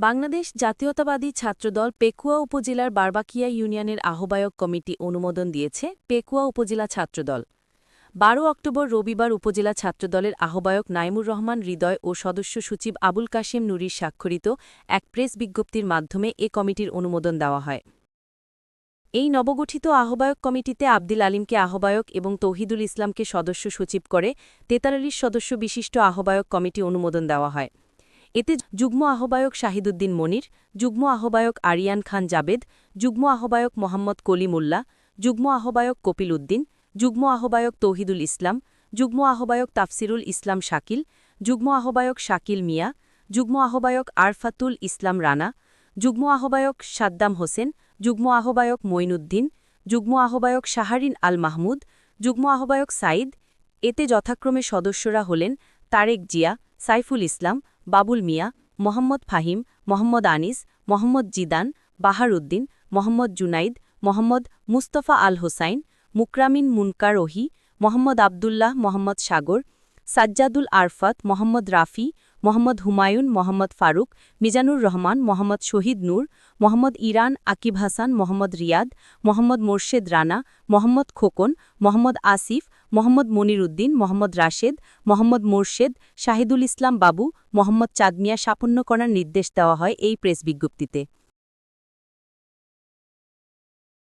বাংলাদেশ জাতীয়তাবাদী ছাত্রদল পেকুয়া উপজেলার বারবাকিয়া ইউনিয়নের আহ্বায়ক কমিটি অনুমোদন দিয়েছে পেকুয়া উপজেলা ছাত্রদল ১২ অক্টোবর রবিবার উপজেলা ছাত্রদলের আহ্বায়ক নাইমুর রহমান হৃদয় ও সদস্য সচিব আবুল কাশেম নুরীর স্বাক্ষরিত এক প্রেস বিজ্ঞপ্তির মাধ্যমে এ কমিটির অনুমোদন দেওয়া হয়। এই নবগঠিত আহ্বায়ক কমিটিতে আবদিল আলীমকে আহ্বায়ক এবং তৌহিদুল ইসলামকে সদস্য সচিব করে ৪৩ সদস্য বিশিষ্ট আহ্বায়ক কমিটি অনুমোদন দেওয়া হয়। এতে যুগ্ম আহ্বায়ক শাহিদুদ্দিন মনির, যুগ্ম আহ্বায়ক আরিয়ান খান জাবেদ, যুগ্ম আহ্বায়ক মোহাম্মদ কলিমুল্লাহ, যুগ্ম আহ্বায়ক কপিল উদ্দিন, যুগ্ম আহ্বায়ক তৌহিদুল ইসলাম, যুগ্ম আহ্বায়ক তাফসিরুল ইসলাম শাকিল, যুগ্ম আহ্বায়ক শাকিল মিয়া, যুগ্ম আহ্বায়ক আরফাতুল ইসলাম রানা, যুগ্ম আহ্বায়ক সাদ্দাম হোসেন, যুগ্ম আহ্বায়ক মঈনুদ্দিন, যুগ্ম আহ্বায়ক শাহরিন আল মাহমুদ, যুগ্ম আহ্বায়ক সাঈদ। এতে যথাক্রমে সদস্যরা হলেন তারেক জিয়া, সাইফুল ইসলাম, বাবুল মিয়া, মোহাম্মদ ফাহিম, মোহাম্মদ আনিস, মোহাম্মদ জিদান, বাহার উদ্দিন, মোহাম্মদ জুনাইদ, মোহাম্মদ মুস্তফা আল হোসাইন, মুকরামিন মুনকার ওহি, মোহাম্মদ আবদুল্লাহ, মোহাম্মদ সাগর, সাজ্জাদুল আরফাত, মোহাম্মদ রাফি, মোহাম্মদ হুমায়ুন, মোহাম্মদ ফারুক, মিজানুর রহমান, মোহাম্মদ শহীদ নূর, মোহাম্মদ ইরান, আকিব হাসান, মোহাম্মদ রিয়াদ, মোহাম্মদ মোর্শেদ রানা, মোহাম্মদ খোকন, মোহাম্মদ আসিফ, মোহাম্মদ মনির উদ্দিন, মোহাম্মদ রাশেদ, মোহাম্মদ মোর্শেদ, শাহিদুল ইসলাম বাবু, মোহাম্মদ চাঁদ মিয়া শাপন্ন করার নির্দেশ দেওয়া হয় এই প্রেস বিজ্ঞপ্তিতে।